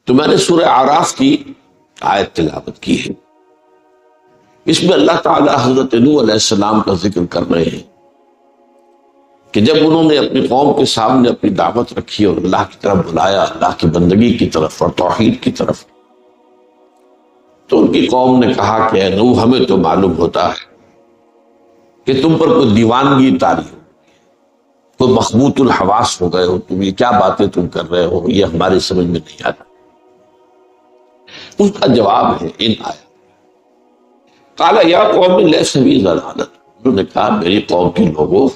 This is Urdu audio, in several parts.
تو میں نے سورہ اعراف کی آیت تلاوت کی ہے. اس میں اللہ تعالیٰ حضرت نوح علیہ السلام کا ذکر کر رہے ہیں کہ جب انہوں نے اپنی قوم کے سامنے اپنی دعوت رکھی اور اللہ کی طرف بلایا، اللہ کی بندگی کی طرف اور توحید کی طرف، تو ان کی قوم نے کہا کہ اے نوح، ہمیں تو معلوم ہوتا ہے کہ تم پر کوئی دیوانگی طاری ہو، کوئی مخبوط الحواس ہو گئے ہو، تم یہ کیا باتیں تم کر رہے ہو، یہ ہماری سمجھ میں نہیں آتا. اس کا جواب ہے ان آیات. قال یا قوم لیس بی ضلالۃ، انہوں نے کہا میری قوم کے لوگوں،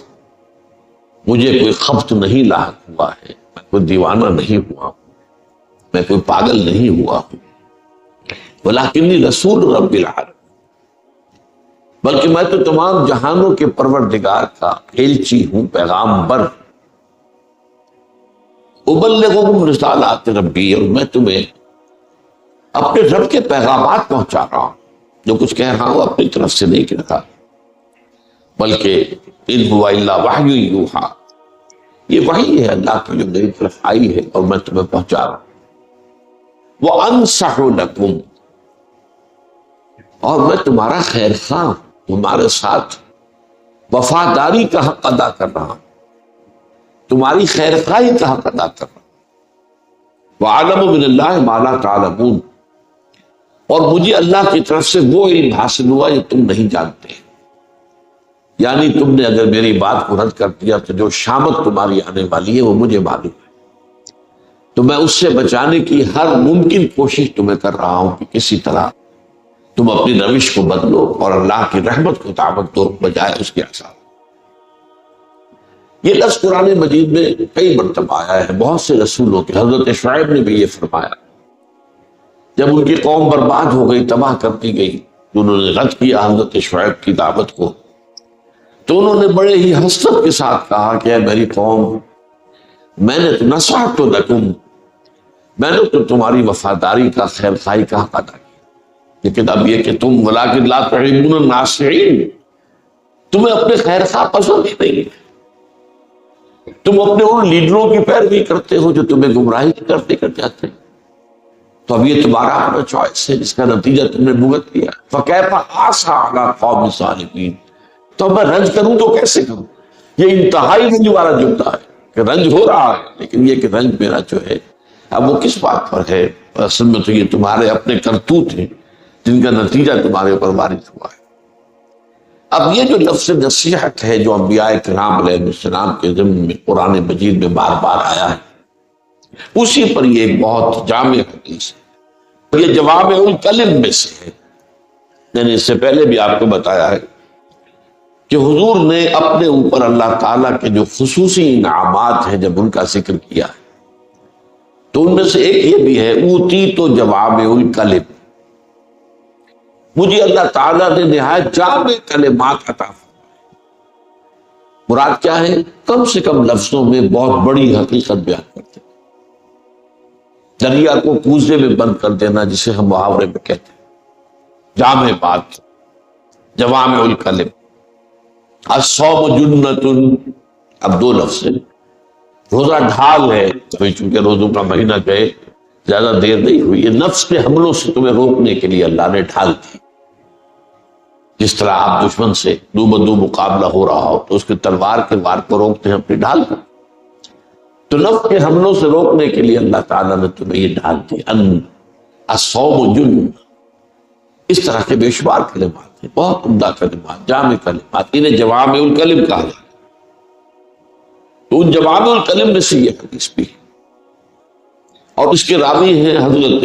مجھے کوئی خبط نہیں لاحق ہوا ہے، میں کوئی دیوانہ نہیں ہوا ہوں، میں کوئی پاگل نہیں ہوا ہوں، ولکنی رسول رب العالمین، بلکہ میں تو تمام جہانوں کے پروردگار کا ایلچی ہوں، پیغام بر. ابلغکم رسالات ربی، اور میں تمہیں اپنے رب کے پیغامات پہنچا رہا ہوں، جو کچھ کہہ رہا ہوں اپنی طرف سے نہیں کہہ رہا، بلکہ ان هو الا وحی یوحی، یہ وحی ہے اللہ کی جو میری طرف آئی ہے اور میں تمہیں پہنچا رہا ہوں. وانصح لکم، اور میں تمہارا خیر خواہ ہوں، تمہارے ساتھ وفاداری کا حق ادا کر رہا ہوں، تمہاری خیر خواہی کا حق ادا کر رہا ہوں. وَأَعْلَمُ مِنَ اللَّهِ مَا لَا تَعْلَمُونَ، اور مجھے اللہ کی طرف سے وہ علم حاصل ہوا جو تم نہیں جانتے. یعنی تم نے اگر میری بات کو رد کر دیا تو جو شامت تمہاری آنے والی ہے وہ مجھے معلوم ہے، تو میں اس سے بچانے کی ہر ممکن کوشش تمہیں کر رہا ہوں کہ کسی طرح تم اپنی روش کو بدلو اور اللہ کی رحمت کو دعوت دو بجائے اس کے آثار. یہ لفظ قرآن مجید میں کئی مرتبہ آیا ہے، بہت سے رسولوں کے. حضرت شعیب نے بھی یہ فرمایا جب ان کی قوم برباد ہو گئی، تباہ کر دی گئی، تو انہوں نے رد کیا حضرت شعیب کی دعوت کو، تو انہوں نے بڑے ہی حسرت کے ساتھ کہا کہ اے میری قوم، میں نے تو نصحت لکم، میں نے تو تمہاری وفاداری کا خیر خواہی کا حق ادا کیا، لیکن اب یہ کہ تم ولکن لا تحبون الناصحین، تمہیں اپنے خیر خواہ پسند ہی نہیں ہے، تم اپنے ان لیڈروں کی پیروی کرتے ہو جو تمہیں گمراہی کی طرف لے کر جاتے ہیں. تو اب یہ تمہارا اپنا چوائس ہے جس کا نتیجہ تم نے بھگت لیا. فکیف آسیٰ علی قوم صالحین، تو میں رنج کروں تو کیسے کروں؟ یہ انتہائی رنج والا جملہ ہے کہ رنج ہو رہا ہے، لیکن یہ کہ رنج میرا جو ہے اب وہ کس بات پر ہے؟ اصل میں تو یہ تمہارے اپنے کرتوت ہیں جن کا نتیجہ تمہارے اوپر وارد ہوا ہے. اب یہ جو لفظ نصیحت ہے جو انبیاء کرام علیہ السلام کے ضمن میں قرآن مجید میں بار بار آیا ہے، اسی پر یہ ایک بہت جامع حدیث ہے. یہ جوامع الکلم میں سے ہے. میں نے اس سے پہلے بھی آپ کو بتایا ہے کہ حضور نے اپنے اوپر اللہ تعالیٰ کے جو خصوصی انعامات ہیں جب ان کا ذکر کیا ہے تو ان میں سے ایک یہ بھی ہے اوتیت جوامع الکلم، مجھے اللہ تعالیٰ نے نہایت جامع کلمات عطا فرمائے. مراد کیا ہے؟ کم سے کم لفظوں میں بہت بڑی حقیقت بیان کرتے ہیں. دریا کو کوزے میں بند کر دینا جسے ہم محاورے میں کہتے ہیں، جامع بات، جوامع الکلم. الصوم جنۃ، اب دو لفظ ہیں. روزہ ڈھال ہے، چونکہ روزوں کا مہینہ گئے زیادہ دیر نہیں ہوئی، یہ نفس کے حملوں سے تمہیں روکنے کے لیے اللہ نے ڈھال دی. جس طرح آپ دشمن سے دو بدو مقابلہ ہو رہا ہو تو اس کے تلوار کے وار کو روکتے ہیں اپنی ڈھال کو، تو نفس کے حملوں سے روکنے کے لیے اللہ تعالیٰ نے تمہیں یہ ڈھال دی. الصوم جنۃ. اس طرح کے بے شمار کلمات ہیں، بہت عمدہ کلمات، جامع کلمات، انہیں جوامع الکلم کہا جاتا ہے. تو ان جوامع الکلم میں سے یہ حدیث بھی ہے، اور اس کے راوی ہیں حضرت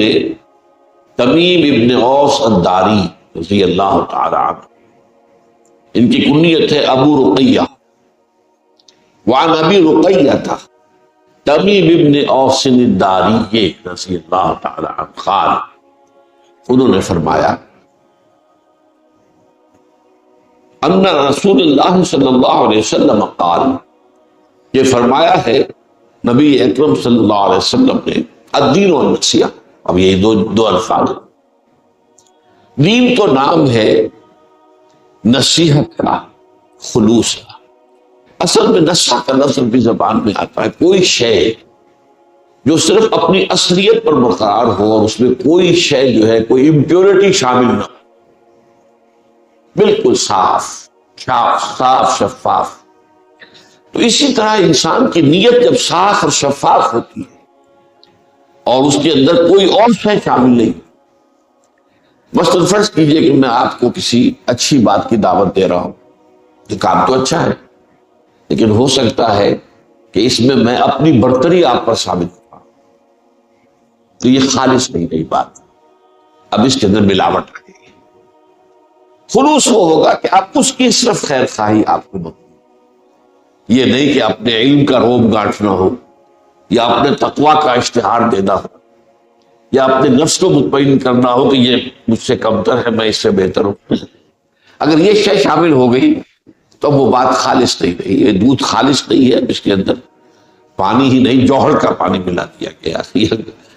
تمیم ابن اوس الداری رضی اللہ تعالی عنہ. ان کی کنیت ہے ابو رقیہ. وعن ابی رقیہ تمیم ابن اوس الداری رضی اللہ تعالی عنہ قال، انہوں نے فرمایا ان رسول اللہ صلی اللہ علیہ وسلم قال، یہ فرمایا ہے نبی اکرم صلی اللہ علیہ وسلم نے، الدین والنصیحہ. اب یہ دو الفاظ. دین تو نام ہے نصیحت کا، خلوص کا. اصل میں نصح کا لفظ بھی زبان میں آتا ہے کوئی شے جو صرف اپنی اصلیت پر برقرار ہو اور اس میں کوئی شے جو ہے کوئی امپیورٹی شامل نہ ہو، بالکل صاف شفاف۔ تو اسی طرح انسان کی نیت جب صاف اور شفاف ہوتی ہے اور اس کے اندر کوئی اور شے شامل نہیں، مثلاً فرض کیجئے کہ میں آپ کو کسی اچھی بات کی دعوت دے رہا ہوں، یہ کام تو اچھا ہے، لیکن ہو سکتا ہے کہ اس میں میں اپنی برتری آپ پر ثابت کروں، تو یہ خالص نہیں رہی بات، اب اس کے اندر ملاوٹ آ گئی۔ خلوص وہ ہوگا کہ آپ اس کی صرف خیر خواہی آپ کو بتائیں، یہ نہیں کہ اپنے علم کا روب گانٹنا ہو، یا اپنے تقوی کا اشتہار دینا ہو، یا اپنے نفس کو مطمئن کرنا ہو کہ یہ مجھ سے کمتر ہے، میں اس سے بہتر ہوں۔ اگر یہ شے شامل ہو گئی تو وہ بات خالص نہیں رہی، یہ دودھ خالص نہیں ہے، اس کے اندر پانی ہی نہیں جوہر کا پانی ملا دیا گیا،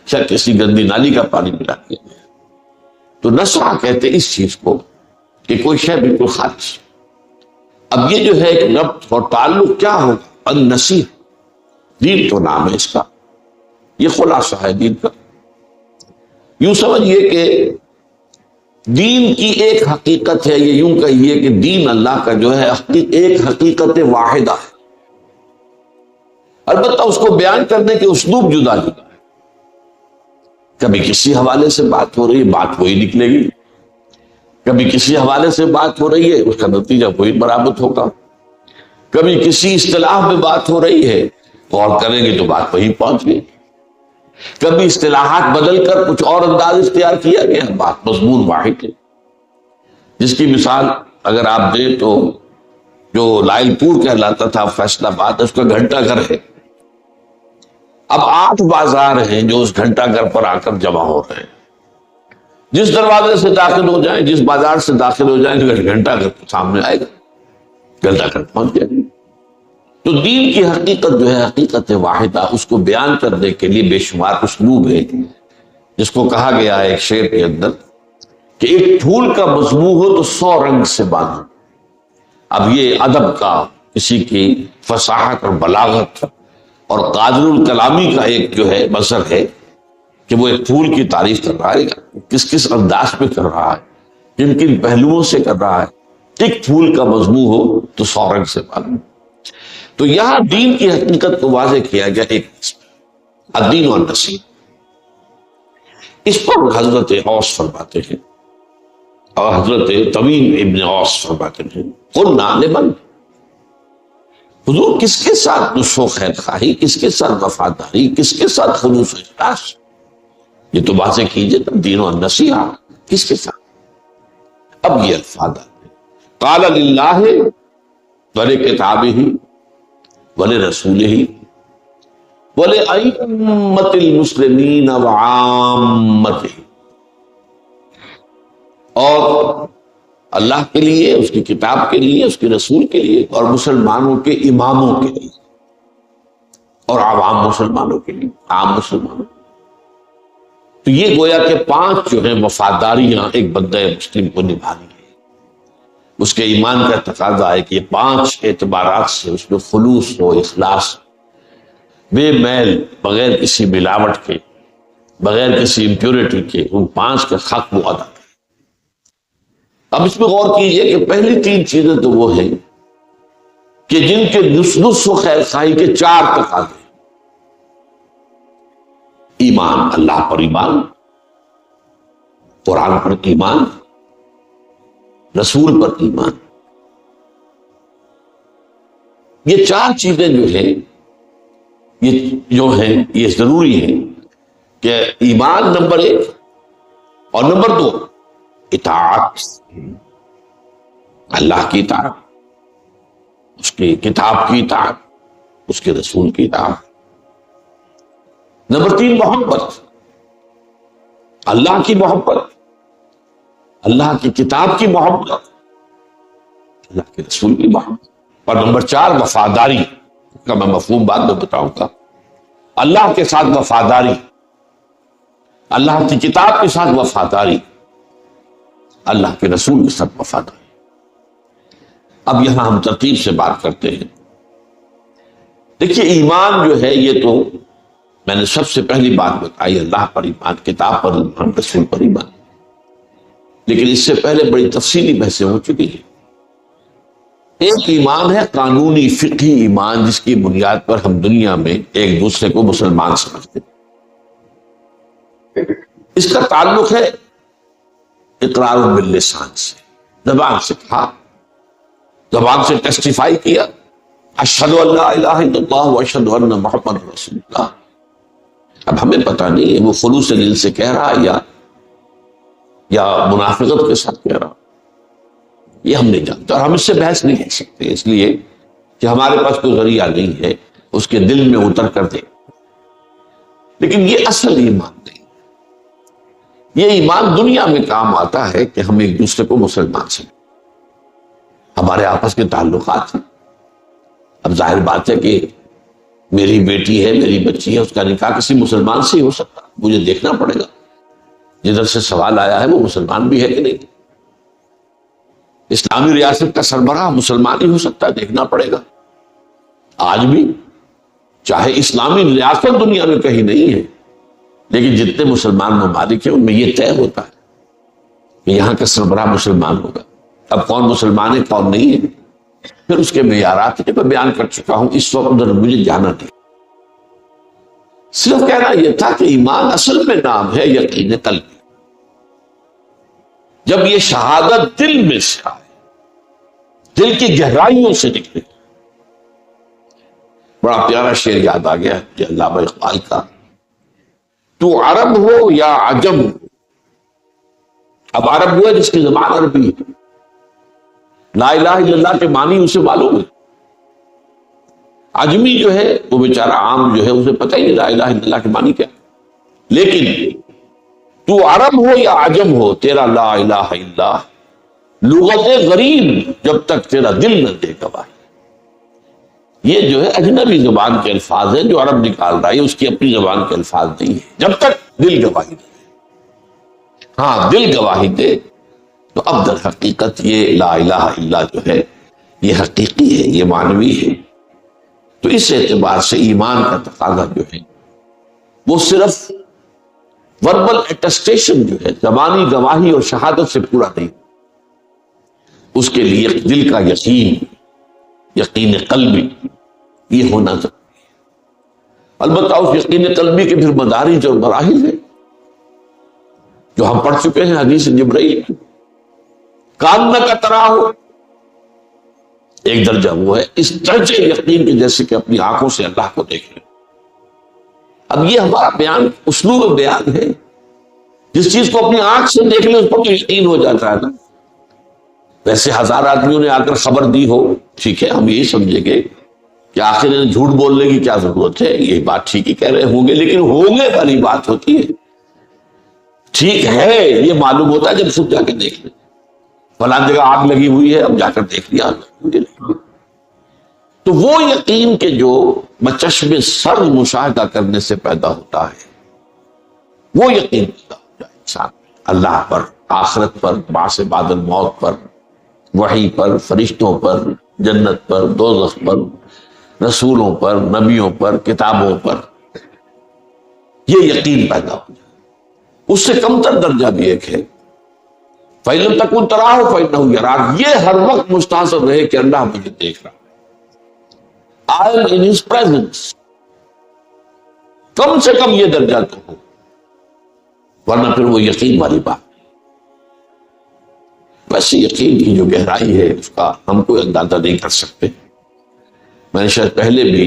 یا کسی گندی نالی کا پانی ملا دیا گیا۔ تو نصح کہتے ہیں اس چیز کو کہ کوئی شے بالکل خالص۔ اب یہ جو ہے ایک ربط اور تعلق کیا ہوگا؟ النصیح، دین تو نام ہے اس کا، یہ خلاصہ ہے دین کا۔ یوں سمجھئے کہ دین کی ایک حقیقت ہے، یہ یوں کہیے کہ دین اللہ کا جو ہے ایک حقیقت واحدہ ہے، البتہ اس کو بیان کرنے کے اسلوب جدا جدا ہے۔ کبھی کسی حوالے سے بات ہو رہی ہے، بات وہی نکلے گی، کبھی کسی حوالے سے بات ہو رہی ہے، اس کا نتیجہ وہی برآمد ہوگا، کبھی کسی اصطلاح میں بات ہو رہی ہے، غور کریں گے تو بات وہی پہنچ گئی، کبھی اصطلاحات بدل کر کچھ اور انداز اختیار کیا گیا، بات مضمون واحد ہے۔ جس کی مثال اگر آپ دیں تو جو لائل پور کہلاتا تھا فیصلہ آباد، اس کا گھنٹہ گھر ہے، اب 8 بازار ہیں جو اس گھنٹہ گھر پر آ کر جمع ہو رہے ہیں، جس دروازے سے داخل ہو جائیں، جس بازار سے داخل ہو جائیں، گھنٹہ گھر سامنے آئے گا، گھنٹہ گھر پہنچ جائے گا۔ تو دین کی حقیقت جو ہے حقیقت واحدہ، اس کو بیان کرنے کے لیے بے شمار اسلوب ہے، جس کو کہا گیا ہے ایک شعر کے اندر کہ ایک پھول کا مضمون ہو تو 100 رنگ سے باندھو۔ اب یہ ادب کا، کسی کی فصاحت اور بلاغت اور قادر الکلامی کا ایک جو ہے مظہر ہے کہ وہ ایک پھول کی تعریف کر رہا ہے، کس انداز پہ کر رہا ہے، کن کن پہلوؤں سے کر رہا ہے۔ ایک پھول کا مضمون ہو تو 100 رنگ سے باندھو۔ تو یہاں دین کی حقیقت کو واضح کیا گیا ایک الدین والنصیح۔ اس پر حضرت اوس فرماتے ہیں، اور حضرت طویل ابن اوس فرماتے ہیں، قلنا لمن، حضور کس کے ساتھ نصح و خیر خواہی، کس کے ساتھ وفاداری، کس کے ساتھ خلوص و اخلاص، یہ تو واضح کیجئے دین و نصیحہ کس کے ساتھ۔ اب یہ الفاظ آتے ہیں، قال للہ ولکتابہ ولرسولہ ولأئمۃ المسلمین وعامتہ، اور اللہ کے لیے، اس کی کتاب کے لیے، اس کے رسول کے لیے، اور مسلمانوں کے اماموں کے لیے، اور عوام مسلمانوں کے لیے، عام مسلمانوں۔ تو یہ گویا کہ 5 جو ہیں وفاداریاں ایک بندہ مسلم کو نبھانی ہے۔ اس کے ایمان کا تقاضا ہے کہ یہ 5 اعتبارات سے اس میں خلوص ہو، اخلاص، بے میل، بغیر کسی ملاوٹ کے، بغیر کسی امپیورٹی کے، ان 5 کے حق وہ ادا کرے۔ اب اس میں غور کیجئے کہ پہلی 3 چیزیں تو وہ ہیں کہ جن کے نصح و خیر خواہی کے 4 تقاضے: ایمان، اللہ پر ایمان، قرآن پر ایمان، رسول پر ایمان۔ یہ 4 چیزیں جو ہیں، یہ ضروری ہیں کہ ایمان نمبر 1، اور نمبر 2 اطاعت، اللہ کی اطاعت، اس کی کتاب کی اطاعت، اس کے رسول کی اطاعت۔ نمبر 3 محبت، اللہ کی محبت، اللہ کی کتاب کی محبت، اللہ کے رسول کی محبت۔ اور نمبر 4 وفاداری، اس کا میں مفہوم بعد میں بتاؤں گا۔ اللہ کے ساتھ وفاداری، اللہ کی کتاب کے ساتھ وفاداری، اللہ کے رسول کے ساتھ وفاداری۔ اب یہاں ہم ترتیب سے بات کرتے ہیں۔ دیکھیے ایمان جو ہے یہ تو میں نے سب سے پہلی بات بتائی اللہ پر ایمان، کتاب پر ایمان، رسول پر ایمان، لیکن اس سے پہلے بڑی تفصیلی بحثیں ہو چکی ہیں۔ ایک ایمان ہے قانونی فقہی ایمان، جس کی بنیاد پر ہم دنیا میں ایک دوسرے کو مسلمان سمجھتے ہیں۔ اس کا تعلق ہے اقرار باللسان سے، زبان سے کہا، زبان سے ٹیسٹیفائی کیا، اشہد ان لا الہ الا اللہ واشہد ان محمد رسول اللہ۔ اب ہمیں پتہ نہیں ہے وہ خلوص دل سے کہہ رہا یا منافقت کے ساتھ کہہ رہا، یہ ہم نہیں جانتے، اور ہم اس سے بحث نہیں کر سکتے، اس لیے کہ ہمارے پاس کوئی ذریعہ نہیں ہے اس کے دل میں اتر کر دے۔ لیکن یہ اصل ایمان نہیں، یہ ایمان دنیا میں کام آتا ہے کہ ہم ایک دوسرے کو مسلمان سمجھیں، ہمارے آپس کے تعلقات ہیں۔ اب ظاہر بات ہے کہ میری بیٹی ہے، میری بچی ہے، اس کا نکاح کسی مسلمان سے ہی ہو سکتا، مجھے دیکھنا پڑے گا جدھر سے سوال آیا ہے وہ مسلمان بھی ہے کہ نہیں۔ اسلامی ریاست کا سربراہ مسلمان ہی ہو سکتا ہے، دیکھنا پڑے گا۔ آج بھی چاہے اسلامی ریاست دنیا میں کہیں نہیں ہے، لیکن جتنے مسلمان ممالک ہیں ان میں یہ طے ہوتا ہے کہ یہاں کا سربراہ مسلمان ہوگا۔ اب کون مسلمان ہے کون نہیں ہے، پھر اس کے معیارات میں بیان کر چکا ہوں، اس وقت ادھر مجھے جانا نہیں، صرف کہنا یہ تھا کہ ایمان اصل میں نام ہے یقین قلبی۔ جب یہ شہادت دل میں سے آئے، دل کی گہرائیوں سے نکلے، بڑا پیارا شعر یاد آ گیا کہ علامہ اقبال کا، تو عرب ہو یا عجم ہو۔ اب عرب ہوا جس کی زبان عربی ہے، لا الہ الا اللہ کے معنی اسے معلوم ہے۔ عجمی جو ہے وہ بیچارہ عام جو ہے اسے پتہ ہی نہیں لا الہ الا اللہ کے معنی کیا، لیکن تو عرب ہو یا عجم ہو، تیرا لا الہ الا اللہ لغت غریب جب تک تیرا دل نہ دے گواہی۔ یہ جو ہے اجنبی زبان کے الفاظ ہیں جو عرب نکال رہا ہے، اس کی اپنی زبان کے الفاظ نہیں ہے، جب تک دل گواہی دے۔ ہاں دل گواہی دے تو اب در حقیقت یہ لا الہ الا اللہ جو ہے یہ حقیقی ہے، یہ معنوی ہے۔ تو اس اعتبار سے ایمان کا تقاضا جو ہے وہ صرف وربل اٹسٹیشن جو ہے، زبانی گواہی اور شہادت سے پورا نہیں، اس کے لیے دل کا یقین قلبی یہ ہونا ضروری ہے۔ البتہ اس یقین قلبی کے پھر مدارج اور مراحل ہیں جو ہم پڑھ چکے ہیں حدیث جبرائیل کی، کاننا کا طرح ہو۔ ایک درجہ وہ ہے اس درجے یقین کے جیسے کہ اپنی آنکھوں سے اللہ کو دیکھ لیں۔ اب یہ ہمارا بیان اسلوب بیان ہے، جس چیز کو اپنی آنکھ سے دیکھ لیں اس پر تو یقین ہو جاتا ہے نا۔ ویسے ہزار آدمیوں نے آ کر خبر دی ہو، ٹھیک ہے، ہم یہی سمجھیں گے کہ آخر انہیں جھوٹ بولنے کی کیا ضرورت ہے، یہ بات ٹھیک ہی کہہ رہے ہوں گے، لیکن ہوگے والی بات ہوتی ہے، ٹھیک ہے یہ معلوم ہوتا ہے جب خود جا کے دیکھ لیں، فلاں جگہ آگ لگی ہوئی ہے، اب جا کر دیکھ لیا تو وہ یقین کے جو بچشم سر مشاہدہ کرنے سے پیدا ہوتا ہے، وہ یقین پیدا ہو جائے انسان اللہ پر، آخرت پر، بعث بعد الموت پر، وحی پر، فرشتوں پر، جنت پر، دوزخ پر، رسولوں پر، نبیوں پر، کتابوں پر، یہ یقین پیدا ہو جائے۔ اس سے کم تر درجہ بھی ایک ہے، فَإِن لَمْ تَكُن تَرَاهُ فَإِنَّهُ يَرَاكَ، یہ ہر وقت مستحضر رہے کہ اللہ مجھے دیکھ رہا ہے، I am in his presence، کم سے کم یہ درجہ تو ہو، ورنہ پھر وہ یقین والی بات۔ ویسے یقین کی جو گہرائی ہے اس کا ہم کوئی اندازہ نہیں کر سکتے۔ میں نے شاید پہلے بھی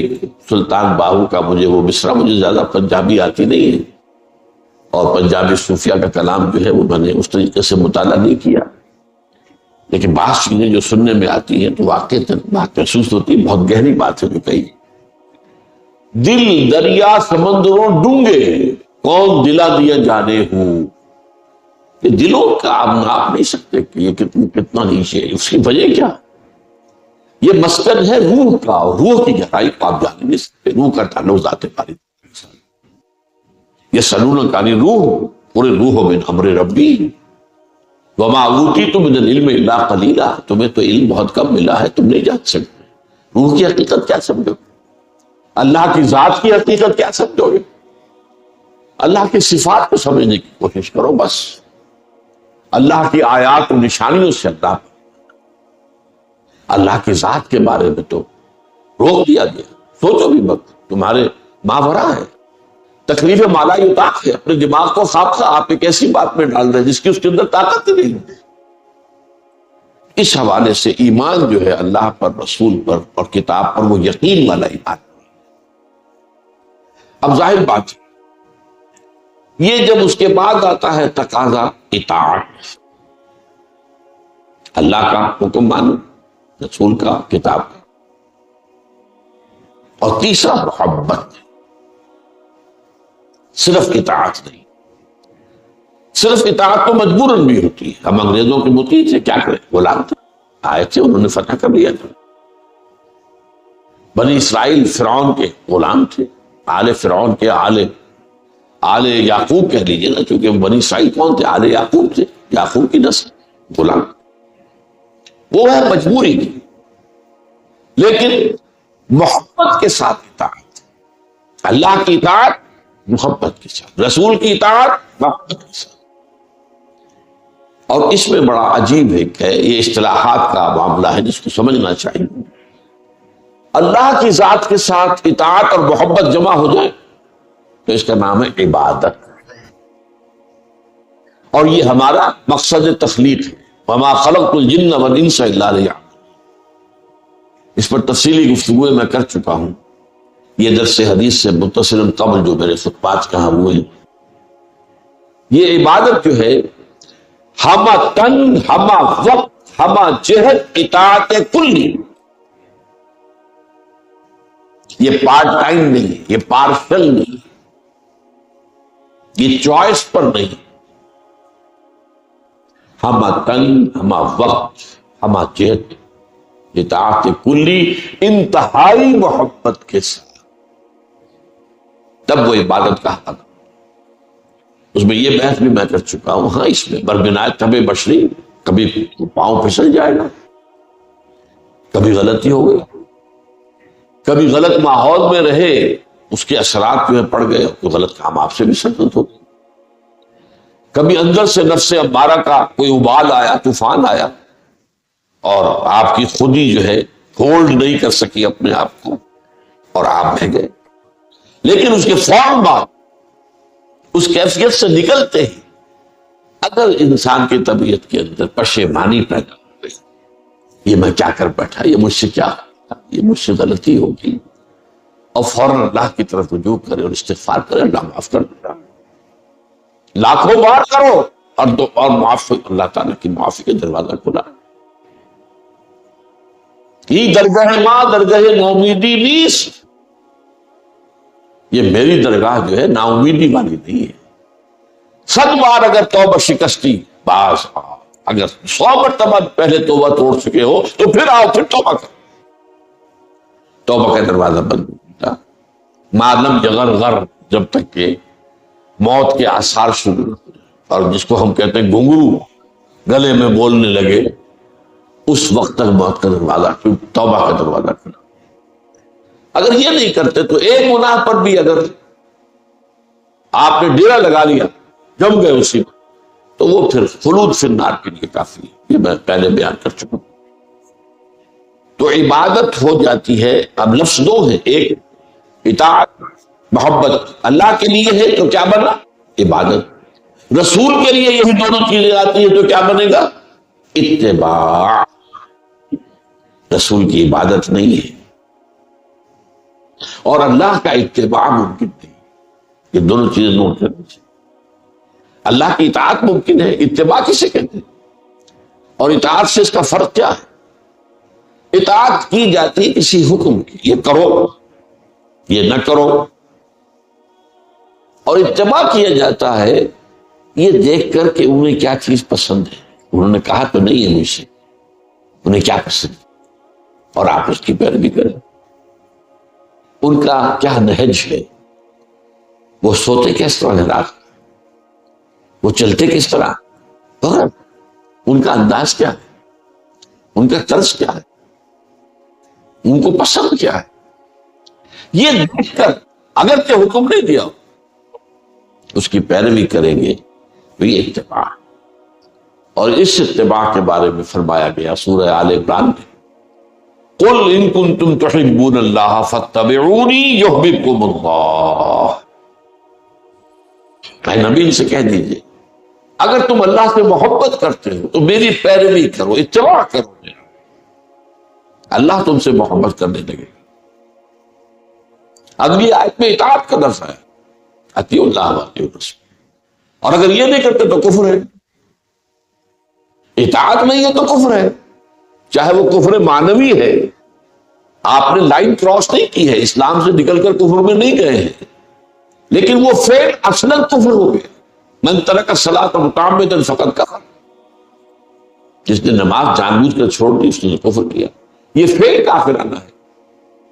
سلطان باہو کا وہ مصرع مجھے زیادہ پنجابی آتی نہیں ہے، اور پنجابی صوفیہ کا کلام جو ہے وہ میں نے اس طریقے سے مطالعہ نہیں کیا، لیکن بعض چیزیں جو سننے میں آتی ہیں تو واقعی بات محسوس ہوتی ہے، بہت گہری بات ہے جو کہی۔ دل دریا سمندروں ڈونگے، کون دلا دیا جانے ہوں، یہ دلوں کا آپ ناپ نہیں سکتے کہ یہ کتنا نیچے ہے، اس کی وجہ کیا؟ یہ مسکن ہے روح کا، روح کی گہرائی کو آپ جان نہیں سکتے، روح کا تعلق ذات باری۔ یہ سلون کانی روح، پورے روح من امر ربی، وما اوتیتم من العلم الا قلیلا، تمہیں تو علم بہت کم ملا ہے، تم نہیں جان سکتے۔ روح کی حقیقت کیا سمجھو گے؟ اللہ کی ذات کی حقیقت کیا سمجھو گے؟ اللہ کی صفات کو سمجھنے کی کوشش کرو بس. اللہ کی آیات و نشانیوں سے اللہ کی ذات کے بارے میں تو روک دیا گیا. سوچو بھی مت, تمہارے ماورا ہے, تکلیف مالا یطاق ہے. اپنے دماغ کو خواہ آپ ایک ایسی بات میں ڈال رہے ہیں جس کی اس کے اندر طاقت نہیں ہے. اس حوالے سے ایمان جو ہے اللہ پر, رسول پر اور کتاب پر, وہ یقین والا ایمان. اب ظاہر بات ہے یہ جب اس کے بعد آتا ہے تقاضا اطاعت, اللہ کا حکم مانو, رسول کا, کتاب کا, اور تیسرا محبت. صرف اطاعت نہیں, صرف اطاعت تو مجبوراً بھی ہوتی ہے. ہم انگریزوں کے مطیع تھے, کیا کریں, غلام تھے, آئے تھے, انہوں نے فتح کر لیا تھا. بنی اسرائیل فرعون کے غلام تھے, آل فرعون کے, آل یعقوب کہہ لیجیے نا, چونکہ بنی اسرائیل کون تھے, آل یعقوب تھے, یعقوب کی نسل, غلام. وہ ہے مجبوری کی, لیکن محبت کے ساتھ اطاعت. اللہ کی اطاعت محبت کے ساتھ, رسول کی اطاعت محبت کے ساتھ. اور اس میں بڑا عجیب ہے, یہ اصطلاحات کا معاملہ ہے جس کو سمجھنا چاہیے. اللہ کی ذات کے ساتھ اطاعت اور محبت جمع ہو جائے تو اس کا نام ہے عبادت, اور یہ ہمارا مقصد تخلیق ہے. وما خلقت الجن والانس الا ليعبدون. اس پر تفصیلی گفتگو میں کر چکا ہوں. یہ درس حدیث سے متصل قبل جو میرے خطبات کہاں ہوئے, یہ عبادت جو ہے ہما تن, ہما وقت, ہما جہت اطاعت کلی. یہ پارٹ ٹائم نہیں, یہ پارشل نہیں, یہ چوائس پر نہیں. ہما تن, ہما وقت, ہما جہت اطاعت کلی, انتہائی محبت کے ساتھ, تب وہ عبادت کا حق. اس میں یہ بحث بھی میں کر چکا ہوں. ہاں, اس میں بربنائے طبع بشری, کبھی پاؤں پھسل جائے گا, کبھی غلطی ہو گئی, کبھی غلط ماحول میں رہے, اس کے اثرات جو ہے پڑ گئے, تو غلط کام آپ سے بھی سرزد ہو گئے. کبھی اندر سے نفس امارہ کا کوئی ابال آیا, طوفان آیا, اور آپ کی خودی جو ہے ہولڈ نہیں کر سکی اپنے آپ کو, اور آپ بہ گئے. لیکن اس کے فوراً بعد اس کیفیت سے نکلتے ہی اگر انسان کی طبیعت کے اندر پشیمانی پیدا ہو گئی, یہ میں کیا کر بیٹھا, یہ مجھ سے کیا, یہ مجھ سے غلطی ہوگی, اور فوراً اللہ کی طرف رجوع کرے اور استغفار کرے, اللہ معاف کر دیتا, لاکھوں بار کرو, اور معاف, اللہ تعالیٰ کی معافی کا دروازہ کھلا. یہ درگاہ ماں درگاہ نومیدی نیست. یہ میری درگاہ جو ہے نا امیدی والی نہیں ہے. 100 بار اگر توبہ شکستی باز, اگر 100 مرتبہ پہلے توبہ توڑ چکے ہو تو پھر آؤ, پھر توبہ کرو. توبہ کا دروازہ بند ہوتا معلوم جگر غر, جب تک کہ موت کے آثار شروع, اور جس کو ہم کہتے ہیں گھنگرو گلے میں بولنے لگے, اس وقت تک موت کا دروازہ, توبہ کا دروازہ کھلا. اگر یہ نہیں کرتے تو ایک گناہ پر بھی اگر آپ نے ڈیرا لگا لیا, جم گئے اسی پر, تو وہ پھر خلود فی النار کے لیے کافی ہے. یہ میں پہلے بیان کر چکا ہوں. تو عبادت ہو جاتی ہے. اب لفظ دو ہے, ایک اطاعت محبت اللہ کے لیے ہے تو کیا بنا عبادت, رسول کے لیے یہی دونوں چیزیں آتی ہیں تو کیا بنے گا اتباع. رسول کی عبادت نہیں ہے اور اللہ کا اتباع ممکن نہیں. یہ دونوں چیزیں نوٹ کرنی چاہیے. اللہ کی اطاعت ممکن ہے, اتباع کسے کہتے ہیں, اور اطاعت سے اس کا فرق کیا ہے. اطاعت کی جاتی کسی حکم کی, یہ کرو یہ نہ کرو, اور اتباع کیا جاتا ہے یہ دیکھ کر کہ انہیں کیا چیز پسند ہے. انہوں نے کہا تو نہیں ہے مجھ سے, انہیں کیا پسند, اور آپ اس کی پیروی کریں. ان کا کیا نہج ہے, وہ سوتے کس طرح ہے رات, وہ چلتے کس طرح, ان کا انداز کیا ہے, ان کا طرز کیا ہے, ان کو پسند کیا ہے. یہ دیکھ کر اگر کہ حکم نہیں دیا, اس کی پیروی کریں گے تو یہ اتباع. اور اس اتباع کے بارے میں فرمایا گیا سورہ آل عمران میں، قل ان کنتم تحبون اللہ فاتبعونی یحببکم اللہ. اے نبی ان سے کہہ دیجئے اگر تم اللہ سے محبت کرتے ہو تو میری پیروی کرو، اتباع کرو میرا، اللہ تم سے محبت کرنے لگے. اگلی آیت میں اطاعت کا لفظ ہے، اطیعوا اللہ واطیعوا الرسول. اور اگر یہ نہیں کرتے تو کفر ہے. اطاعت نہیں ہے تو کفر ہے، چاہے وہ کفر معنوی ہے، آپ نے لائن کراس نہیں کی ہے، اسلام سے نکل کر کفر میں نہیں گئے ہیں، لیکن وہ فعل اصلاً کفر ہو گیا. من ترک الصلاۃ متعمدا فقد کفر. جس نے نماز جان بوجھ کر چھوڑ دی اس نے کفر کیا. یہ فعل کافرانہ ہے،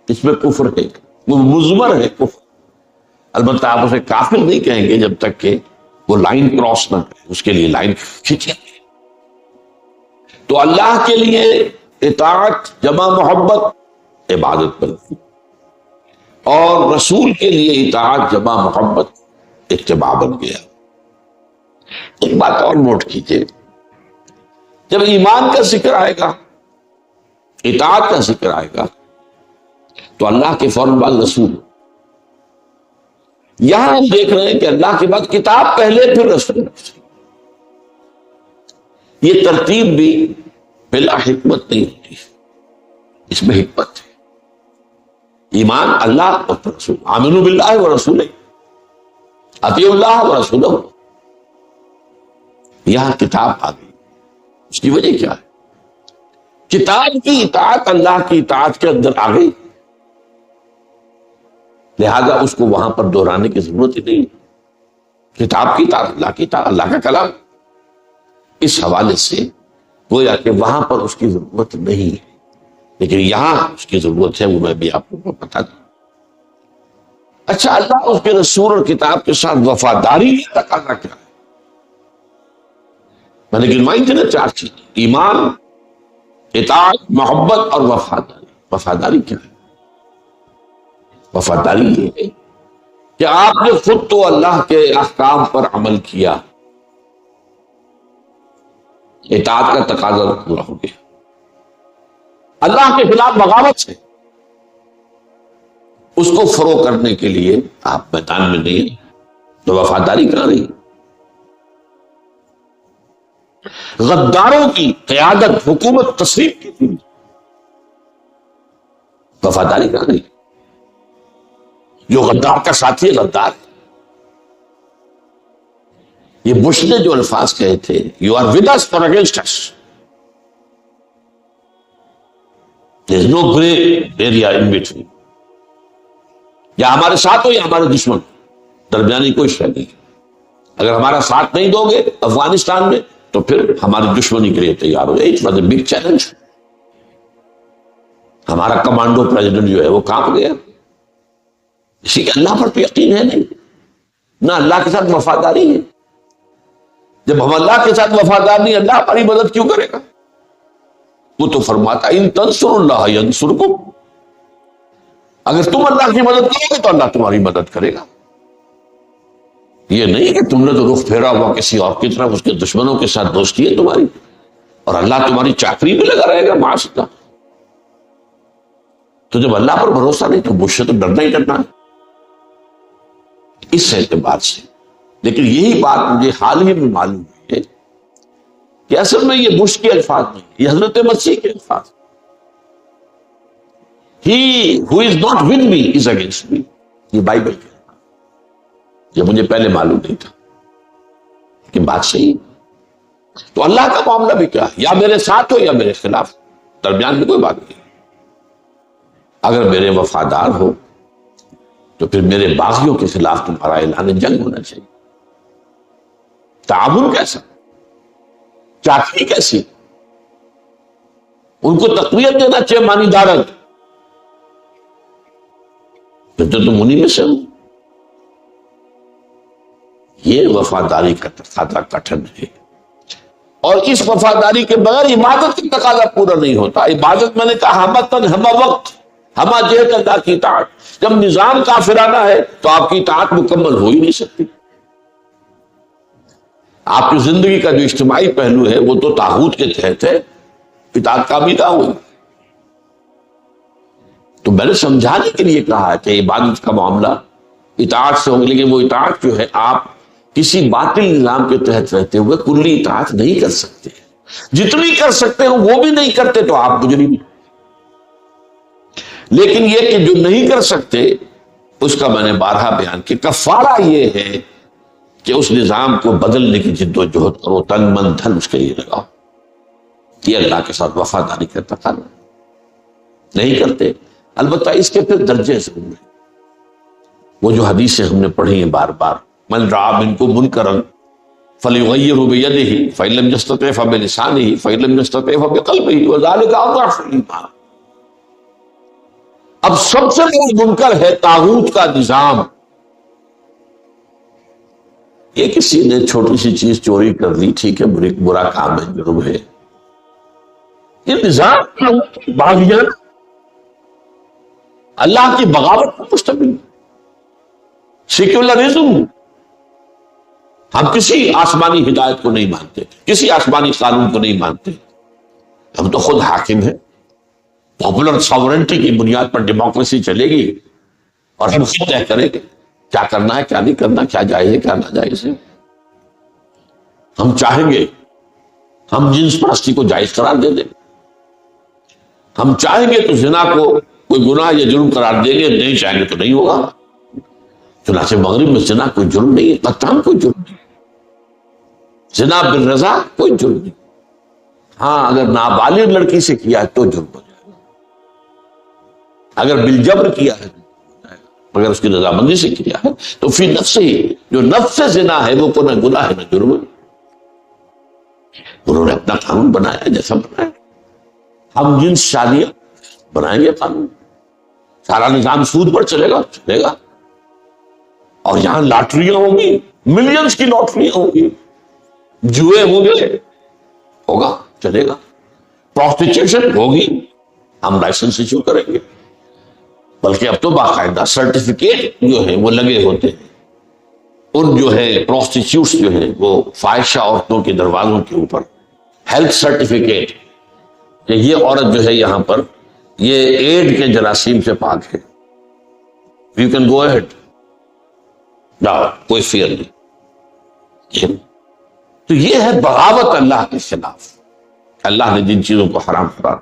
اس میں کفر ہے، وہ مضمر ہے کفر. البتہ آپ اسے کافر نہیں کہیں گے جب تک کہ وہ لائن کراس نہ کرے، اس کے لیے لائن کھینچیں. تو اللہ کے لیے اطاعت جمع محبت عبادت بنتی، اور رسول کے لیے اطاعت جمع محبت اتباع بن گیا. ایک بات اور نوٹ کیجئے، جب ایمان کا ذکر آئے گا، اطاعت کا ذکر آئے گا، تو اللہ کے فوراً بعد رسول. یہاں ہم دیکھ رہے ہیں کہ اللہ کے بعد کتاب پہلے پھر رسول. یہ ترتیب بھی بلا حکمت نہیں ہوتی، اس میں حکمت ہے. ایمان اللہ اور رسول، آمنوا باللہ و رسولہ، اطیعوا اللہ و رسولہ. یہاں کتاب آ گئی، اس کی وجہ کیا ہے؟ کتاب کی اطاعت اللہ کی اطاعت کے اندر آ گئی، لہذا اس کو وہاں پر دہرانے کی ضرورت ہی نہیں. کتاب کی اطاعت اللہ کی اطاعت، اللہ کا کلام. اس حوالے سے گویا کہ وہاں پر اس کی ضرورت نہیں ہے، لیکن یہاں اس کی ضرورت ہے، وہ میں بھی آپ کو بتا دوں. اچھا، اللہ اس کے رسول اور کتاب کے ساتھ وفاداری کا تقاضا کیا ہے؟ میں نے گنوائی تھی نا 4 چیزیں، ایمان، اطاعت، محبت اور وفاداری. وفاداری کیا ہے؟ وفاداری یہ ہے کہ آپ نے خود تو اللہ کے احکام پر عمل کیا، اطاعت کا تقاضا پورا ہو گیا. اللہ کے خلاف بغاوت ہے، اس کو فروغ کرنے کے لیے آپ میدان میں نہیں ہیں، تو وفاداری کہاں رہی؟ غداروں کی قیادت حکومت تسلیم کی تھی، وفاداری کہاں رہی؟ جو غدار کا ساتھی ہے غدار. یہ بش نے جو الفاظ کہے تھے، you are with us or against us, there is no grey area in between. یا ہمارے ساتھ ہو یا ہمارے دشمن، درمیانی کوئی شے نہیں. اگر ہمارا ساتھ نہیں دو گے افغانستان میں تو پھر ہماری دشمنی کے لیے تیار ہو جائے. It was a big challenge. ہمارا کمانڈو پریزیڈنٹ جو ہے وہ کانپ گیا. اسی کے اللہ پر تو یقین ہے نہیں، نہ اللہ کے ساتھ وفاداری ہے. جب ہم اللہ کے ساتھ وفادار نہیں، اللہ ہماری مدد کیوں کرے گا؟ وہ تو فرماتا ان تنصروا اللہ ینصرکم، اگر تم اللہ کی مدد کرو گے تو اللہ تمہاری مدد کرے گا. یہ نہیں کہ تم نے تو رخ پھیرا ہوا کسی اور کی طرف، اس کے دشمنوں کے ساتھ دوستی ہے تمہاری، اور اللہ تمہاری چاکری میں لگا رہے گا. معاذ اللہ. تو جب اللہ پر بھروسہ نہیں تو مجھ سے تو ڈرنا ہی ڈرنا ہے اس اعتبار سے. لیکن یہی بات مجھے حال ہی میں معلوم ہوئی ہے کہ اصل میں یہ بش کے الفاظ نہیں، یہ حضرت مسیح کے الفاظ. He who is not with me is against me. یہ بائبل کے الفاظ، یہ مجھے پہلے معلوم نہیں تھا کہ بات صحیح. تو اللہ کا معاملہ بھی کیا ہے؟ یا میرے ساتھ ہو یا میرے خلاف، درمیان میں کوئی بات نہیں. اگر میرے وفادار ہو تو پھر میرے باغیوں کے خلاف تمہارا اعلان جنگ ہونا چاہیے. تعاون کیسا، چاکری کیسی، ان کو تقویت دینا چاہیے مانی دارت. پھر تو تم انہی میں سے ہو. یہ وفاداری کا تقاضا کٹھن ہے، اور اس وفاداری کے بغیر عبادت کا تقاضا پورا نہیں ہوتا. عبادت میں نے کہا ہمتن ہمہ وقت ہمہ جہت اللہ کی اطاعت. جب نظام کافرانہ ہے تو آپ کی اطاعت مکمل ہو ہی نہیں سکتی. آپ کی زندگی کا جو اجتماعی پہلو ہے وہ تو طاغوت کے تحت ہے، اطاعت کامی نہ ہوئی۔ تو میں نے سمجھانے کے لیے کہا کہ عبادت کا معاملہ اطاعت سے ہوگی، لیکن وہ اطاعت جو ہے آپ کسی باطل نظام کے تحت رہتے ہوئے کلی اطاعت نہیں کر سکتے، جتنی کر سکتے ہو وہ بھی نہیں کرتے تو آپ مجرم۔ لیکن یہ کہ جو نہیں کر سکتے اس کا میں نے بارہا بیان کیا، کفارہ یہ ہے کہ اس نظام کو بدلنے کی جد و جہد کرو، تن من دھن اس کے لیے لگاؤ۔ یہ اللہ کے ساتھ وفاداری کا تقاضا، نہیں کرتے۔ البتہ اس کے پھر درجے سے ہوئے، وہ جو حدیثیں ہم نے پڑھی ہیں بار بار، من رعا منکم منکرا فلیغیرہ بیدہ فإن لم یستطع فبلسانہ فإن لم یستطع فبقلبہ وذلک اضعف الایمان۔ اب سب سے بڑا منکر ہے طاغوت کا نظام۔ یہ کسی نے چھوٹی سی چیز چوری کر لی، ٹھیک ہے، برا کام ہے، جرم ہے۔ یہ نظام باغیانہ اللہ کی بغاوت پر مشتمل، سیکولرزم۔ ہم کسی آسمانی ہدایت کو نہیں مانتے، کسی آسمانی قانون کو نہیں مانتے، ہم تو خود حاکم ہیں۔ پاپولر ساورنٹی کی بنیاد پر ڈیموکریسی چلے گی اور ہم خود طے کریں گے کیا کرنا ہے، کیا نہیں کرنا، کیا جائز ہے، کیا ناجائز ہے۔ ہم چاہیں گے ہم جنس پرستی کو جائز قرار دے دیں، ہم چاہیں گے تو زنا کو کوئی گناہ یا جرم قرار دیں گے، نہیں چاہیں گے تو نہیں ہوگا۔ چنانچہ مغرب میں زنا کوئی جرم نہیں ہے، قتل کوئی جرم نہیں، زنا بالرضا کوئی جرم نہیں۔ ہاں اگر نابالغ لڑکی سے کیا ہے تو جرم ہو جائے گا، اگر بالجبر کیا ہے، اگر اس کی رضامندی سے کیا ہے تو فی نفس ہی، جو نفس سے زنا ہے وہ کو نہ گناہ ہے نہ جرم ہے۔ انہوں نے اپنا قانون بنایا جیسا بنایا، ہم جنس شادیاں بنائیں گے قانون، سارا نظام سود پر چلے گا، اور یہاں لاٹریاں ہوں گی، ملینز کی لاٹریاں ہوں گی، جوئے ہوں گے، ہوگا، چلے گا، پروسٹیچیوشن ہوگی، ہم لائسنس ایشو کریں گے، بلکہ اب تو باقاعدہ سرٹیفکیٹ جو ہے وہ لگے ہوتے ہیں ان جو ہے پروسٹیچیوٹس جو ہیں وہ فاحشہ عورتوں کے دروازوں کے اوپر، ہیلتھ سرٹیفکیٹ کہ یہ عورت جو ہے یہاں پر یہ ایڈ کے جراثیم سے پاک ہے، یو کین گو اہیڈ، کوئی فیئر نہیں۔ تو یہ ہے بغاوت اللہ کے خلاف۔ اللہ نے جن چیزوں کو حرام قرار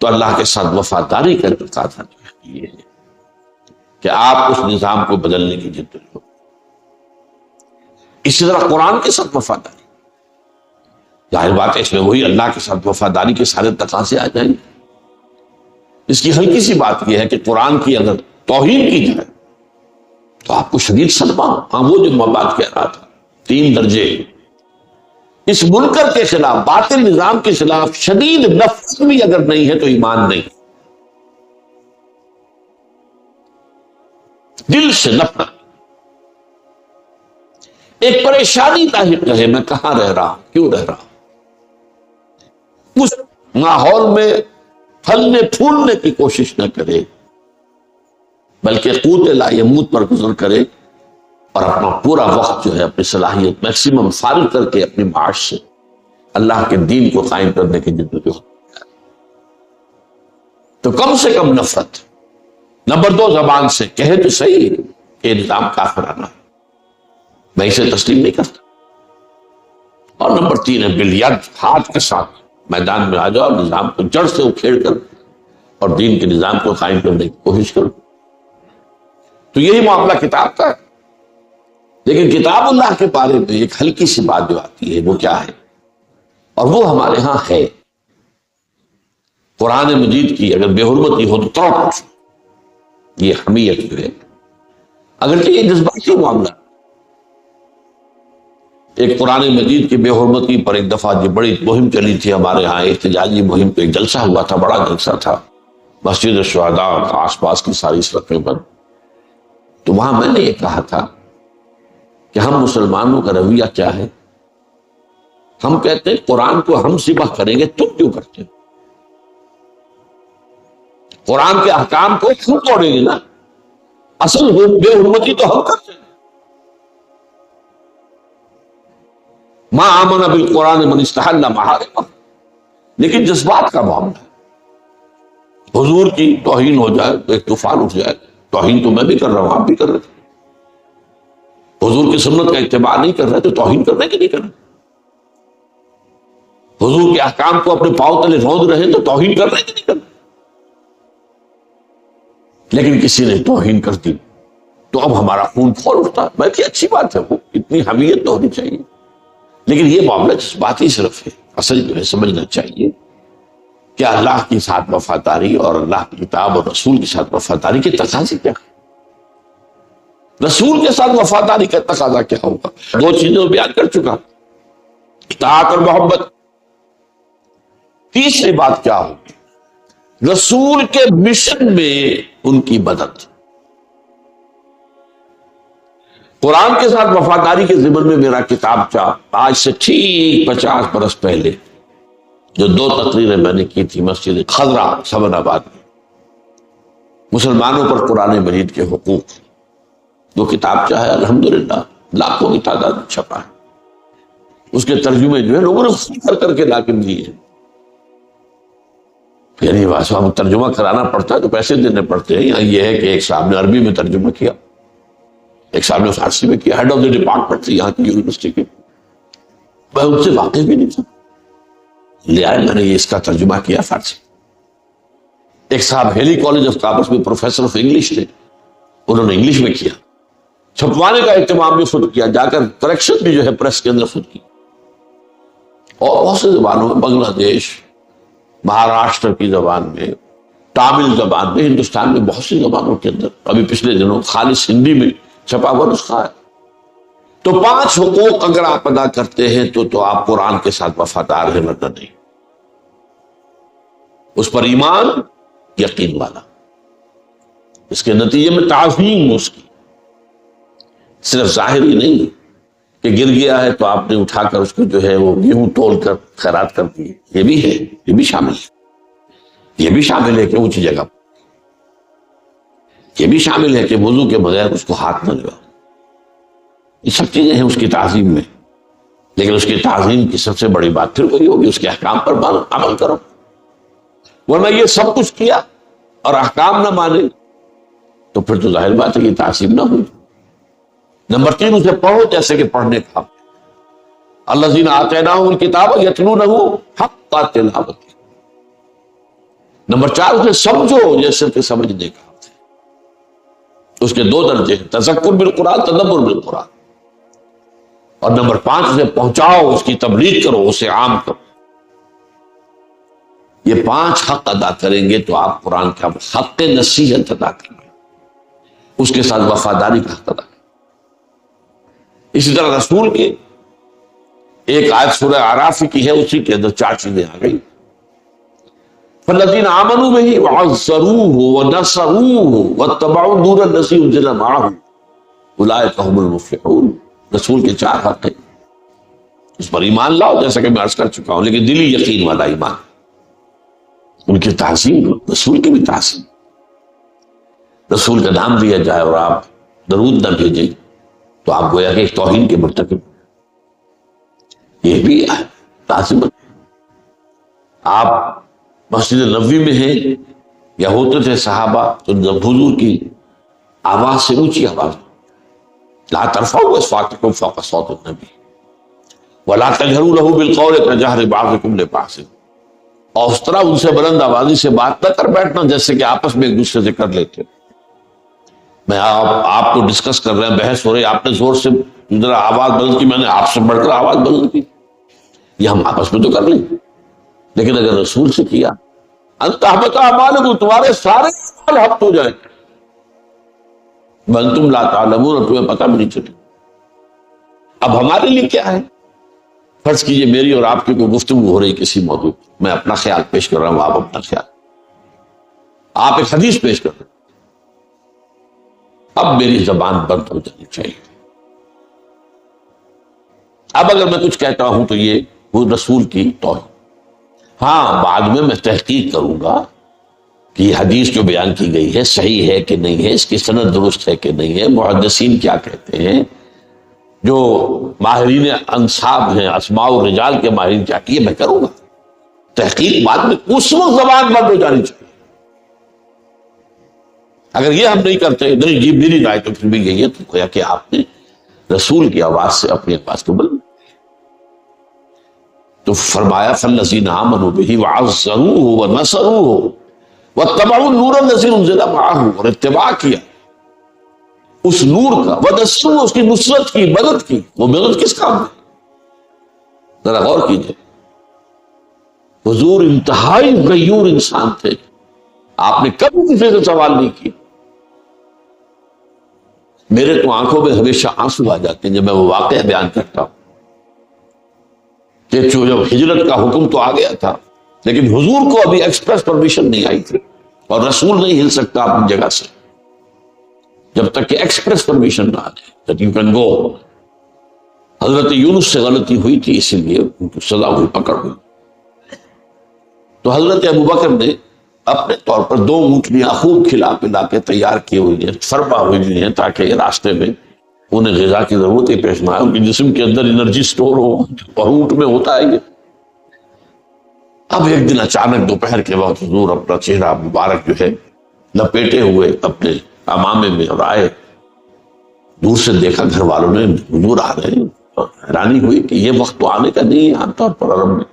تو اللہ کے ساتھ وفاداری کا تقاضا یہ ہے کہ آپ اس نظام کو بدلنے کی جد و اسی طرح قرآن کے ساتھ وفاداری، ظاہر بات ہے اس میں وہی اللہ کے ساتھ وفاداری کے سارے تقاضے آ جائیں گے۔ اس کی ہلکی سی بات یہ ہے کہ قرآن کی اگر توہین کی جائے تو آپ کو شدید صدمہ۔ ہاں وہ جو میں بات کہہ رہا تھا، 3 درجے اس منکر کے خلاف، باطل نظام کے خلاف شدید نفرت بھی اگر نہیں ہے تو ایمان نہیں، دل سے نفرت، ایک پریشانی لاحق رہے میں کہاں رہ رہا ہوں، کیوں رہ رہا ہوں، اس ماحول میں پھلنے پھولنے کی کوشش نہ کرے بلکہ قوت لا یموت پر گزر کرے اور اپنا پورا وقت جو ہے اپنی صلاحیت میکسیمم فارغ کر کے اپنے معاش سے اللہ کے دین کو قائم کرنے کی جدوجہد۔ تو کم سے کم نفرت۔ نمبر 2، زبان سے کہے تو صحیح کہ نظام کافرانہ ہے، میں اسے تسلیم نہیں کرتا۔ اور نمبر 3 ہے بالید، ہاتھ کے ساتھ میدان میں آ جاؤ، نظام کو جڑ سے اکھیڑ کر اور دین کے نظام کو قائم کرنے کی کوشش کرو۔ تو یہی معاملہ کتاب کا ہے، لیکن کتاب اللہ کے بارے میں ایک ہلکی سی بات جو آتی ہے وہ کیا ہے، اور وہ ہمارے ہاں ہے، قرآن مجید کی اگر بے حرمتی ہو تو تڑپ، یہ حمیت جو ہے، اگرچہ یہ جذباتی معاملہ، ایک قرآن مجید کی بے حرمتی پر ایک دفعہ جو بڑی مہم چلی تھی ہمارے ہاں، احتجاجی مہم پہ ایک جلسہ ہوا تھا، بڑا جلسہ تھا مسجد الشہداء آس پاس کی ساری سڑکیں پر۔ تو وہاں میں نے یہ کہا تھا کہ ہم مسلمانوں کا رویہ کیا ہے، ہم کہتے ہیں قرآن کو ہم ذبح کریں گے، تم کیوں کرتے ہو؟ قرآن کے احکام کو ہم توڑیں گے نا، اصل بے حرمتی تو ہم کرتے ہیں۔ ما آمن بالقرآن من استحل محارم، لیکن جذبات کا معاملہ ہے. حضور کی توہین ہو جائے تو ایک طوفان اٹھ جائے. توہین تو میں بھی کر رہا ہوں، آپ بھی کر رہے ہیں. حضور کی سنت کا اتباع نہیں کر رہے تو توہین کرنے کی نہیں کر رہے. حضور کے احکام کو اپنے پاؤں تلے روند رہے تو توہین کرنے کی نہیں کر رہے. لیکن کسی نے توہین کر دی تو اب ہمارا خون کھول اٹھتا ہے. بلکہ اچھی بات ہے، وہ اتنی حمیت تو ہونی چاہیے. لیکن یہ معاملہ جذباتی صرف ہے. اصل جو ہے سمجھنا چاہیے کہ اللہ کے ساتھ وفاداری اور اللہ کی کتاب اور رسول کے ساتھ وفاداری کے تقاضے کیا ہے. رسول کے ساتھ وفاداری کا تقاضا کیا ہوگا؟ دو چیزیں بیان کر چکا، اطاعت اور محبت. تیسری بات کیا ہوگی؟ رسول کے مشن میں ان کی مدد. قرآن کے ساتھ وفاداری کے ضمن میں میرا کتاب چاپ آج سے ٹھیک 50 برس پہلے جو 2 تقریریں میں نے کی تھی مسجد خضرا سمن آباد میں، مسلمانوں پر قرآن مجید کے حقوق، وہ کتاب چاہے الحمدللہ لاکھوں کی تعداد میں چھپا ہے. اس کے ترجمے جو ہے لوگوں نے خود کر کے لا کے دیے ہیں. یعنی ہم ترجمہ کرانا پڑتا ہے تو پیسے دینے پڑتے ہیں. یہاں یہ ہے کہ ایک صاحب نے عربی میں ترجمہ کیا، ایک صاحب نے فارسی میں کیا. ہیڈ آف دی ڈپارٹمنٹ تھے یہاں کی یونیورسٹی کے، میں ان سے واقف بھی نہیں تھا. لے آئے، میں نے یہ اس کا ترجمہ کیا فارسی. ایک صاحب ہیلی کالج آف کامرس میں پروفیسر آف انگلش تھے، انہوں نے انگلش میں کیا. چھپوانے کا اہتمام بھی خود کیا، جا کر کریکشن بھی جو ہے پریس کے اندر خود کی. اور بہت سے زبانوں میں، بنگلہ دیش، مہاراشٹر کی زبان میں، تامل زبان میں، ہندوستان میں بہت سی زبانوں کے اندر ابھی پچھلے دنوں خالص ہندی میں چھپا ہوا نسخہ ہے. تو 5 حقوق اگر آپ ادا کرتے ہیں تو آپ قرآن کے ساتھ وفادار ہیں، ورنہ نہیں. اس پر ایمان، یقین والا، اس کے نتیجے میں تعظیم اس کی، صرف ظاہری نہیں کہ گر گیا ہے تو آپ نے اٹھا کر اس کو جو ہے وہ گیہوں تول کر خیرات کر دی. یہ بھی ہے، یہ بھی شامل ہے. یہ بھی شامل ہے کہ اونچی جگہ، یہ بھی شامل ہے کہ وضو کے بغیر اس کو ہاتھ نہ لگا. یہ سب چیزیں ہیں اس کی تعظیم میں. لیکن اس کی تعظیم کی سب سے بڑی بات پھر وہی ہوگی، اس کے احکام پر عمل کرو. ورنہ یہ سب کچھ کیا اور احکام نہ مانے تو پھر تو ظاہر بات ہے کہ تعظیم نہ ہوئی. نمبر 3، اسے پڑھو جیسے کہ پڑھنے کا. الذین آتیناہم الکتاب یتلونہ حق تلاوتہ. نمبر 4، اسے سمجھو جیسے کہ سمجھنے کا. اس کے 2 درجے ہیں، تذکر بالقرآن، تدبر بالقرآن. اور نمبر 5، اسے پہنچاؤ، اس کی تبلیغ کرو، اسے عام کرو. یہ 5 حق ادا کریں گے تو آپ قرآن کا حق نصیحت ادا کریں گے، اس کے ساتھ وفاداری کا حق ادا کریں. اسی طرح رسول کے ایک آیت سورہ اعراف کی ہے، اسی کے اندر 4 چیزیں آ گئی. فالذین آمنوا بہ وعزروہ ونصروہ واتبعوا النور الذی انزل معہ اولئک هم المفلحون. رسول کے 4 حق ہیں. اس پر ایمان لاؤ جیسا کہ میں عرض کر چکا ہوں، لیکن دلی یقین والا ایمان. ان کی تعظیم، رسول کی بھی تعظیم. رسول کا نام لیا جائے اور آپ درود نہ بھیجیں تو آپ گویا کہ ایک توہین کے مرتکب. یہ بھی تعظیم. آپ مسجد نبوی میں ہیں یا ہوتے تھے صحابہ تو حضور کی آواز سے اونچی آواز، لا ترفعوا اصواتکم فوق صوت النبی ولا تجہروا له بالقول کجہر بعضکم لبعض. اور اس طرح ان سے بلند آوازی سے بات نہ کر بیٹھنا جیسے کہ آپس میں ایک دوسرے سے کر لیتے. میں آپ کو ڈسکس کر رہے ہیں، بحث ہو رہی، آپ نے زور سے ذرا آواز بلند کی، میں نے آپ سے بڑھ کر آواز بلند کی. یہ ہم آپس میں تو کر لیں، لیکن اگر رسول سے کیا انت احبط اعمالکم، تمہارے سارے اعمال حبط ہو جائیں. بل تم لا تعلمون، اور تمہیں پتہ بھی نہیں چلے. اب ہمارے لیے کیا ہے؟ فرض کیجئے میری اور آپ کی کوئی گفتگو ہو رہی کسی موضوع، میں اپنا خیال پیش کر رہا ہوں، آپ اپنا خیال، آپ ایک حدیث پیش کر رہے ہیں. اب میری زبان بند ہو جانی چاہیے. اب اگر میں کچھ کہتا ہوں تو یہ وہ رسول کی توہین. ہاں بعد میں تحقیق کروں گا کہ یہ حدیث جو بیان کی گئی ہے صحیح ہے کہ نہیں ہے، اس کی سند درست ہے کہ نہیں ہے، محدثین کیا کہتے ہیں. جو ماہرین انصاب ہیں، اسماء الرجال کے ماہرین کیا کیے، میں کروں گا تحقیق، بعد میں اس وقت زبان بند ہو جانی چاہیے۔ اگر یہ ہم نہیں کرتے، نہیں جی میری رائے تو پھر بھی یہی ہے، تو گویا کہ آپ نے رسول کی آواز سے اپنی آواز کو بلند۔ تو فرمایا فالذین آمنوا بہ وعزروہ ونصروہ واتبعوا النور الذی انزل معہ، اور اتباع کیا اس نور کا، ونصروہ اس کی نصرت کی، مدد کی۔ وہ مدد کس کام میں؟ ذرا غور کیجئے، حضور انتہائی غیور انسان تھے، آپ نے کبھی کسی سے سوال نہیں کیا۔ میرے تو آنکھوں میں ہمیشہ آنسو آ جاتے ہیں جب میں وہ واقعہ بیان کرتا ہوں کہ جب ہجرت کا حکم تو آ گیا تھا، لیکن حضور کو ابھی ایکسپریس پرمیشن نہیں آئی تھی، اور رسول نہیں ہل سکتا اپنی جگہ سے جب تک کہ ایکسپریس پرمیشن نہ آ جائے that you can go۔ حضرت یونس سے غلطی ہوئی تھی، اسی لیے ان کو سزا ہوئی، پکڑ ہوئی۔ تو حضرت ابوبکر نے اپنے طور پر 2 اونٹنیاں خوب کھلا پلا کے تیار کی ہوئی ہیں، فرما ہوئی ہیں، تاکہ یہ راستے میں انہیں غذا کی ضرورت ہی پیش نہ آئے، ان کے جسم کے اندر انرجی سٹور ہو، اور اونٹ میں ہوتا ہے یہ۔ اب ایک دن اچانک دوپہر کے وقت حضور اپنا چہرہ مبارک جو ہے لپیٹے ہوئے اپنے امامے میں اور آئے، دور سے دیکھا گھر والوں نے حضور آ رہے ہیں، اور حیرانی ہوئی کہ یہ وقت تو آنے کا نہیں ہے عام طور پر عرب میں،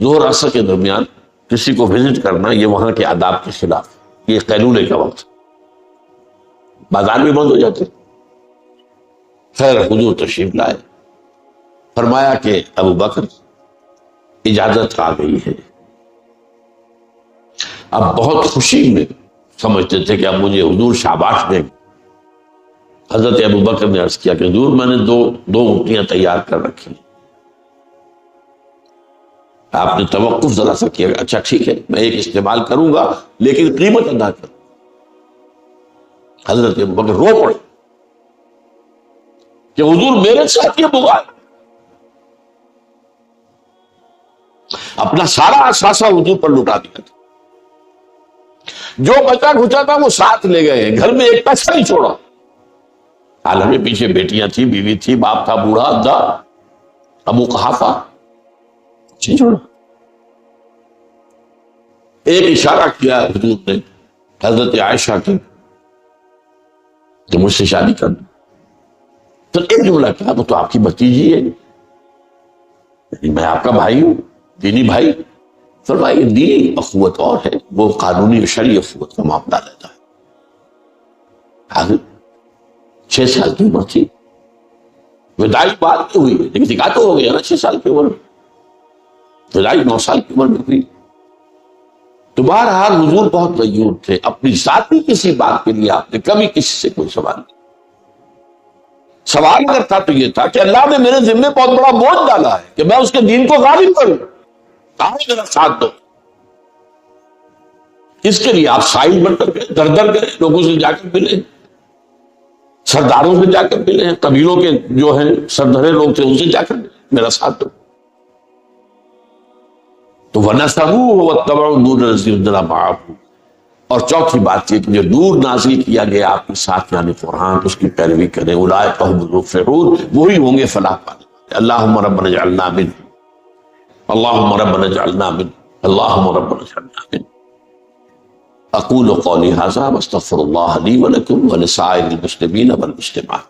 ظہر عصر کے درمیان کسی کو وزٹ کرنا یہ وہاں کے آداب کے خلاف، یہ قیلولے کا وقت، بازار بھی بند ہو جاتے۔ خیر حضور تشریف لائے، فرمایا کہ ابوبکر اجازت آ گئی ہے۔ اب بہت خوشی میں سمجھتے تھے کہ اب مجھے حضور شاباش دیں گے۔ حضرت ابوبکر نے عرض کیا کہ حضور میں نے دو اونٹیاں تیار کر رکھی ہیں، آپ نے توقف ذرا سا کیا، اچھا ٹھیک ہے میں ایک استعمال کروں گا لیکن قیمت ادا کروں۔ حضرت ابوبکر رو پڑے کہ حضور میرے ساتھ یہ بغا، اپنا سارا اثاثہ حضور پر لٹا دیا تھا، جو بچا کھچا تھا وہ ساتھ لے گئے، گھر میں ایک پیسہ نہیں چھوڑا۔ حالانکہ پیچھے بیٹیاں تھی، بیوی تھی، باپ تھا بوڑھا ادا، ابو قحافہ، نہیں چھوڑا۔ ایک اشارہ کیا حضور نے حضرت عائشہ کی کہ مجھ سے شادی کر دو، تو ایک جملہ کیا، وہ تو آپ کی بھتیجی ہے، میں آپ کا بھائی ہوں، دینی بھائی۔ فرمایا یہ دینی اخوت اور ہے، وہ قانونی و شرعی اخوت کا معاملہ رہتا ہے۔ آگے 6 سال کی عمر تھی، وداعی بات نہیں ہوئی لیکن نکاح تو ہو گیا نا 6 سال کی عمر میں، وداعی 9 سال کی عمر میں ہوئی۔ تو بہرحال حضور بہت غیور تھے، اپنی ذاتی کسی بات کے لیے آپ نے کبھی کسی سے کوئی سوال نہیں۔ سوال اگر تھا تو یہ تھا کہ اللہ نے میرے ذمے بہت بڑا بوجھ ڈالا ہے کہ میں اس کے دین کو غالب کروں، آؤ میرا ساتھ دو۔ اس کے لیے آپ سائل بن کر گئے، در در گئے، لوگوں سے جا کر ملے، سرداروں سے جا کر ملے، قبیلوں کے جو ہیں سردھرے لوگ تھے ان سے جا کر ملے، میرا ساتھ دو۔ تو وَنَصَرُوهُ وَاتَّبَعُوا النُّورَ الَّذِي أُنزِلَ مَعَهُ، اور چوتھی بات یہ کہ جو نور نازل کیا گیا آپ کے ساتھ یعنی قرآن، اس کی پیروی کریں، اولئک هم المفلحون، وہی ہوں گے فلاح پانے والے۔ اللہم ربنا اجعلنا منهم، اللہم ربنا اجعلنا منهم، اللہم ربنا اجعلنا منهم۔ اقول قولی ھذا واستغفر اللہ لی ولکم ولسائر المسلمین والمسلمات۔